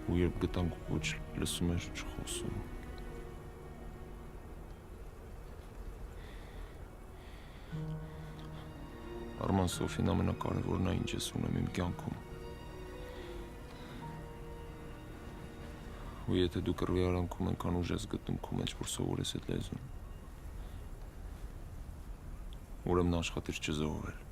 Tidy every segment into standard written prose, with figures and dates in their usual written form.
ու երբ գտանք ոչ լսում էր չխոսում։ Արման Սոֆին ամենակարևորն այն ինչ ես ունեմ իմ կյանքում։ Ու եթե դու կռվի արանքում այնքան ուժ ես գտնում քո մեջ, որ սովորես այդ լեզուն, ուրեմն աշխատիր չզոհվել։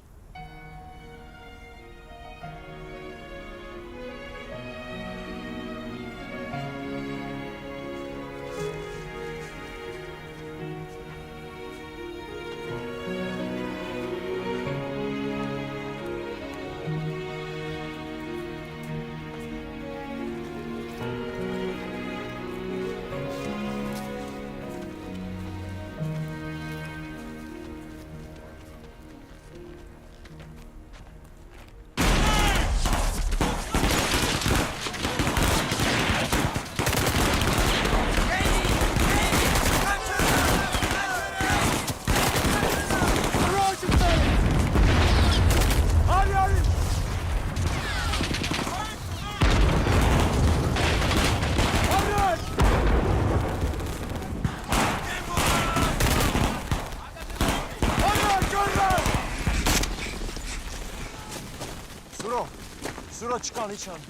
Չկան, իչան։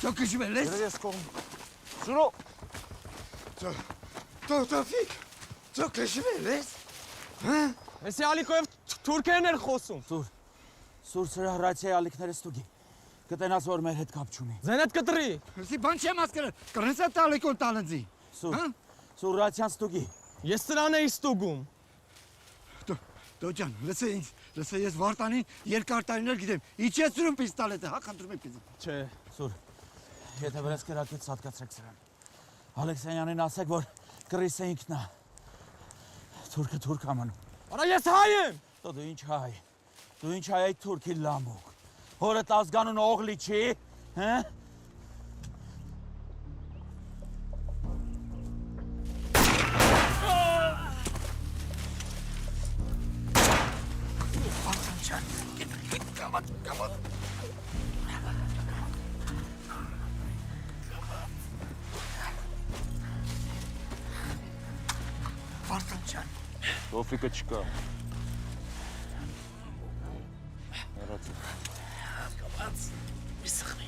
Čo քշում ես։ Ես կողմ։ Սուրո։ Տոֆիկ։ Čo քշում ես։ Հա։ Էսի ալիկոև թուրքերն են խոսում։ Սուր սրա ռացիայի ալիքները ստուգի։ Կտենաս որ մեր հետ կապ չունի։ Ձենդ կտրի։ Էսի բան չեմ հասկանում։ Կրնսա տալիկոն տալնձի։ Սուր ռացիան ստուգի։ Ես սրան էի ստուգում։ Դոջան, լսե ես Վարդանին երկար տարիներ գիտեմ։ Իջեցրում պիստոլետը, հա, խնդրում եմ պիստոլետը։ Չէ, Սուր։ Եթե վրաս կրակից հատկացրեք սրան։ Ալեքսեյանին ասեք, որ կռիս է ինքն է։ Թուրքը թուրք ամանում։ Արա ես հայ եմ։ Դու ինչ հայ։ Դու ինչ հայ այդ թուրքի լամուկ։ Հորդ ազգանուն օղլի չի, հա։ Տոֆիկը չկա։ Հեռացի։ Կապած, մի սխմի։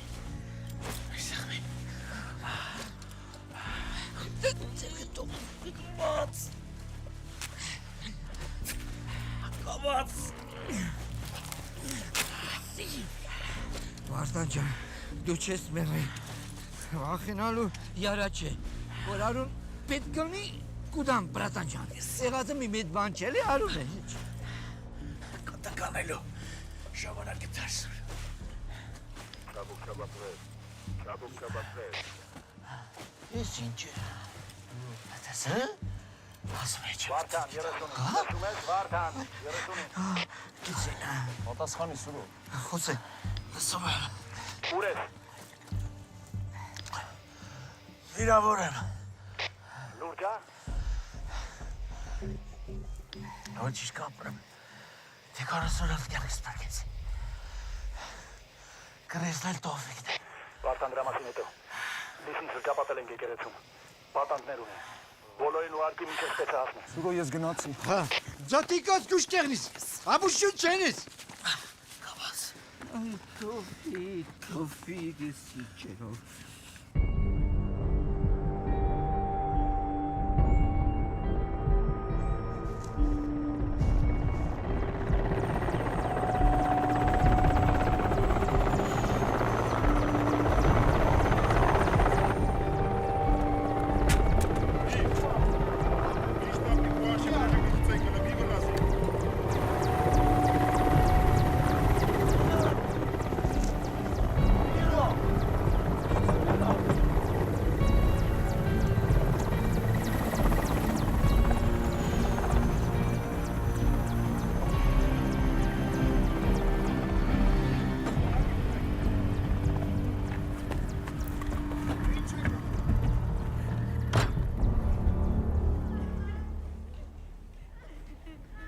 Ձերքտո, կապած։ Վարդան ջան, դու չես մեղի։ Վախենալու յարա չէ, որ արուն պետք կլնի Կուդամ, բրատան ջան, սեղածը մի մեծ բան չէ, արուն է։ Կտականելու, ժամանակը դարսուր։ Շաբուկ կաբացրել։ Ես ինչ է։ Այդես է։ Ասում է չէ։ Վարդան, 30-ին, ասում ես, Վարդան, 30-ին։ Գիծինա։ Պատասխանի Սուրո։ Խոսե, լսում է։ Ուր ես։ Վիրավոր եմ։ Լուրջ է։ Ոչինչ կապրեմ, թե 40 կյանքս պարկեց։ Կրեսնել Տոֆիկն է։ Վարդան դրա մասին հետո։ Լիսին շրջապատել ենք եկեղեցում։ Պատանտներ ունեն։ Բոլորին ուղարկի մինչև պետք է հասնի։ Սուրո ես գնացի։ Հա, ձատիկած գուշ կեղնիս, ապուշություն չենիս։ Կավաս։ Ay, Tofik, esse tchau.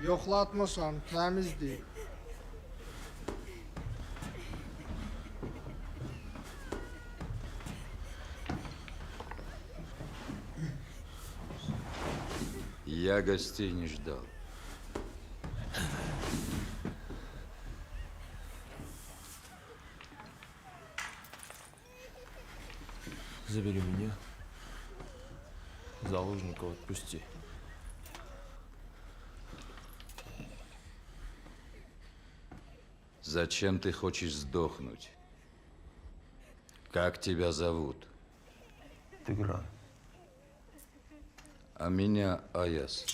Yoxlatmışam, təmizdir. Я гостей не ждал. Забери меня. Заложников отпусти. Зачем ты хочешь сдохнуть? Как тебя зовут? Тигран. А меня Аяс.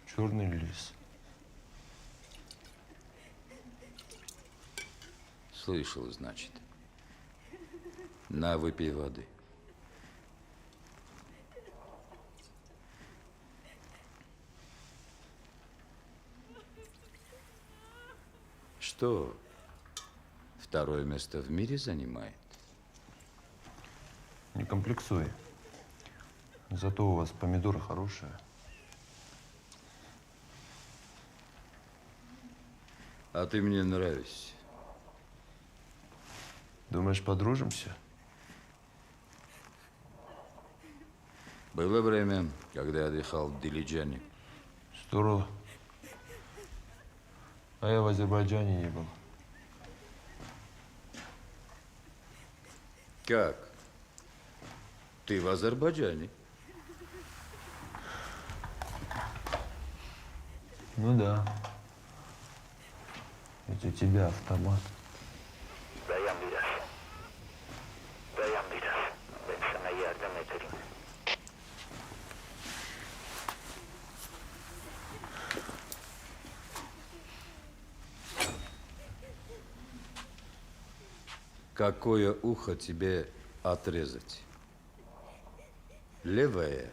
Черный лис. Слышал, значит. На, выпей воды. Что? Второе место в мире занимает? Не комплексуй. Зато у вас помидоры хорошие. А ты мне нравишься. Думаешь, подружимся? Было время, когда я отдыхал в Дилиджане. Здорово. А я в Азербайджане не был. Как? Ты в Азербайджане? Ну да. Ведь у тебя автомат. Dayan biraz. Dayan biraz. Ben sana yardım ederim. Какое ухо тебе отрезать? Левое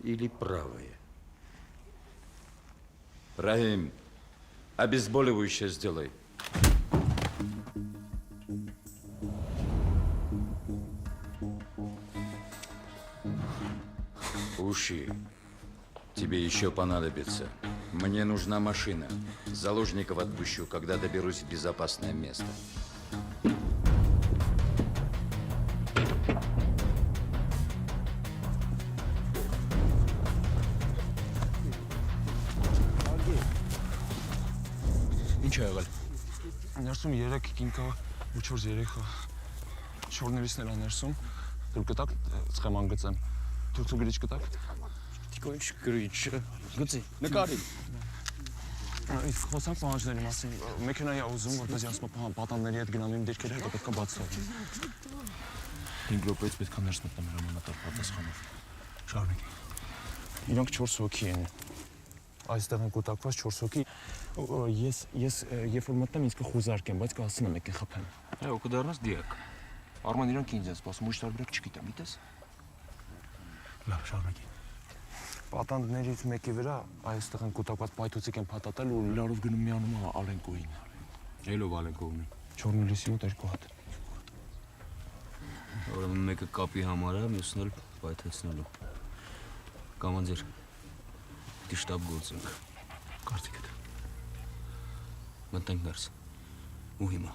или правое? Рахим, обезболивающее сделай. Уши. Тебе еще понадобится. Мне нужна машина. Заложников отпущу, когда доберусь в безопасное место. Ինչ ա եղել։ Ներսում 3 կինկա ու 4 երեխա։ Չորներիսն էլա ներսում։ Դուք կտակ սխեման գծեմ։ Դուք գրիչ կտակ։ Տիկո ինչ գրիչ։ Գծի։ Նկարի։ Այդ խոսանք պահանջների մասին։ Մեքենայի ա ուզում, որպեսզի ասում պատանների հետ գնամ իմ դիրքերը, հետո պետք է բաց թողնեմ։ 5 րոպեից պետք է ներս մտնեմ հրամանատար պատասխանով։ Շարունակի։ Իրանք 4 հոգի են։ Այստեղ են կուտակված 4 հոգի։ Ես երբ որ մտնեմ ինձ կխուզարկեմ, բայց կհասցնեմ եկեն խփեմ։ Այո, կդառնաս դիակ։ Արման իրանք ինձ են սպասում, ուրիշ տարբերակ չգիտեմ, գիտես։ Լավ, շարունակի։ Պատանդներից մեկի վրա այստեղ են կուտակված պայթուցիկ են փաթաթել ու լարով գնում միանում է Ալենկոին։ Ելով Ալենկոն։ Չորնի լիսի մոտ 2 հատ։ Ուրեմն մեկը կապի համար է, մյուսն էլ պայթեցնելու։ Կամանդիր, դի շտաբ գործենք։ Կարծիքդ։ Մտնենք ներս։ Ու հիմա։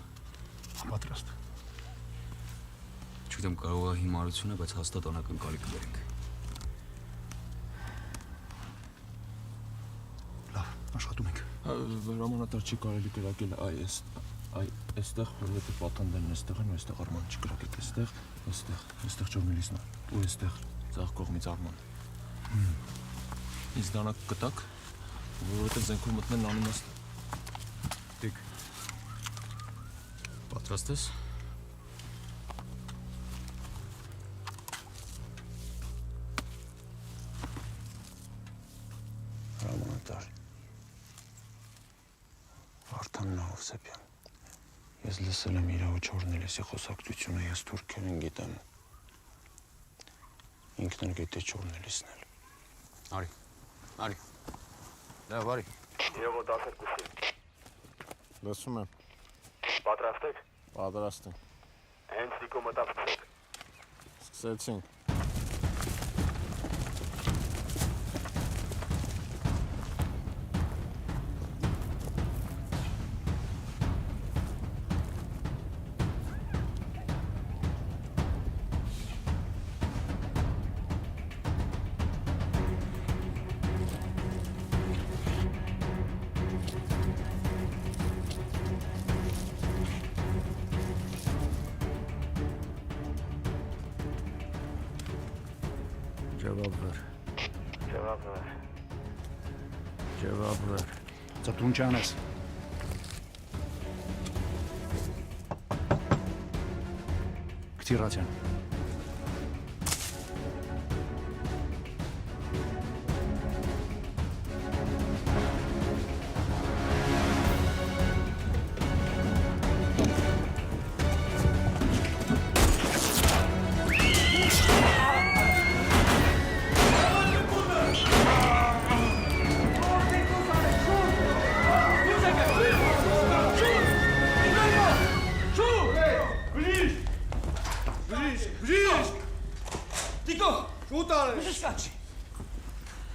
Պատրաստ։ Չգիտեմ կարող է հիմարություն է, բայց հաստատ անակնկալի կբերենք։ Լավ, աշխատում ենք։ Հրամանատար չի կարելի կրակել այստեղ, որովհետև պատանդներն այստեղ են ու այստեղ Արման չի կրակել, այստեղ Չորնի լիսն է ու այստեղ ձախ կողմից Արման։ Ինձ դանակ կտակ, որովհետև զենքով մտնելն անիմաստ է։ Դիք։ Պատրաստ ես։ Հրամանատար։ Վարդան Նահովսեփյան։ Ես լսել եմ իր ու Չորնի լիսի խոսակցությունը, ես թուրքերեն գիտեմ։ Ինքն էլ գիտե Չորնի լիսն էլ։ Արի։ Լավ, արի։ Եվո 12-ի։ Լսում եմ։ Պատրաստ եք։ Պատրաստ եմ։ Հենց դիկո մտավ սկսեք։ Սկսեցինք։ Ջավաբ վեր։ Ջավաբ վեր։ Ծտուն չանես։ Կտիրացյան։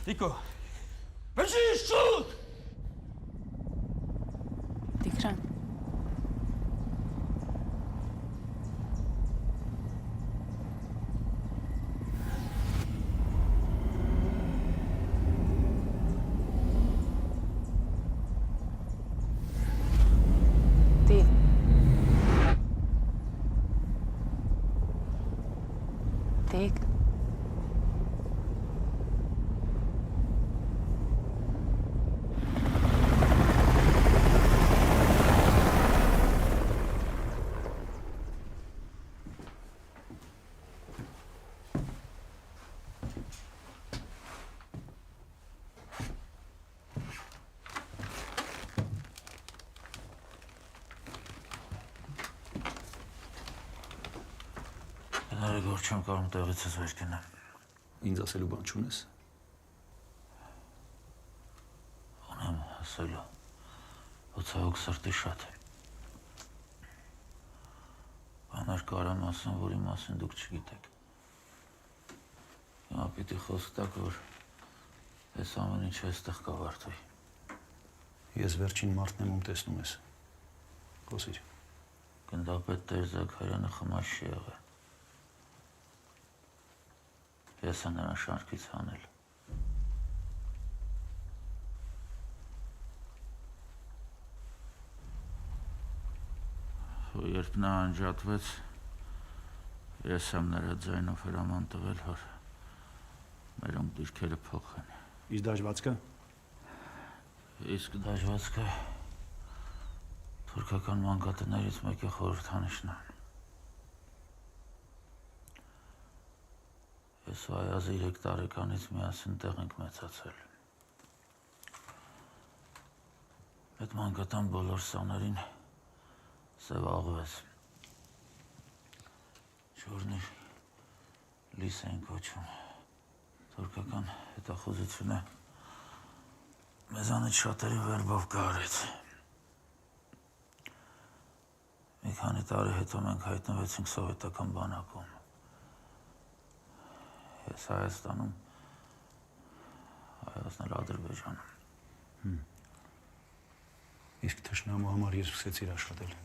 Տիկո։ Բժիշկ, շուտ։ Տիգրան։ Տիկ։ Գոր չեմ կարում տեղիցս վեր կենեմ։ Ինձ ասելու բան չունես։ Ունեմ ասելու, ոցաղոք սրտի շատ է։ Բաներ կարամ ասեմ, որի մասին դուք չգիտեք։ Հիմա պիտի խոսք տակ, որ ես ամեն ինչ այստեղ կավարտվի։ Ես վերջին մարդն եմ, ում տեսնում ես։ Խոսիր։ Գնդապետ Տեր Զաքարյանը խմաշ չի եղել։ Ես եմ նրան շարքից հանել։ Երբ նա անջատվեց, ես եմ նրա ձայնով հրաման տվել, որ մերոնք դիրքերը փոխեն։ Իսկ դաջվածքը։ Իսկ դաջվածքը թուրքական մանկատներից մեկի խորհրդանիշն է։ Ես ու Այազը 3 տարեկանից միասին տեղ ենք մեծացել։ Այդ մանկատան բոլոր սաներին սև աղվես։ Չորնի լիս էին կոչում։ Թուրքական հետախուզությունը մեզանից շատերի վերբով կարեց։ Մի քանի տարի հետո մենք հայտնվեցինք սովետական բանակում։ Ես Հայաստանում, Հայաստան էլ Ադրբեջանում։ Իսկ թշնամու համար ես սկսեցիր աշխատել։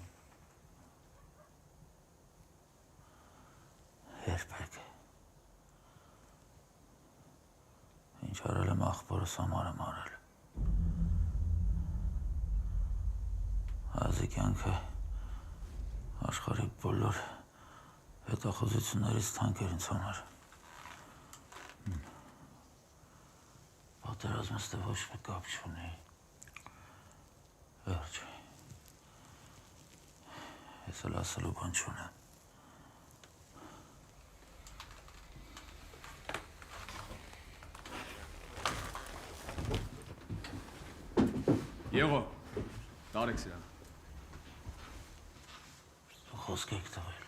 Երբեք։ Ինչ արել եմ աղբորս համար եմ արել։ Այազի կյանքը աշխարհի բոլոր հետախուզություններից թանկ էր ինձ համար։ Պատերազմս դե ոչ մի կապ չունի։ Վերջ։ Ես էլ ասելու բան չունեմ։ Եղո, տարեք սիրան։ Խոսք եք տվել։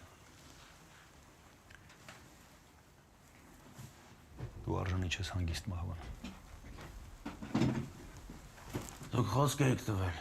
Դու արժանի չես հանգիստ մահվան։ Դուք խոսք եք տվել։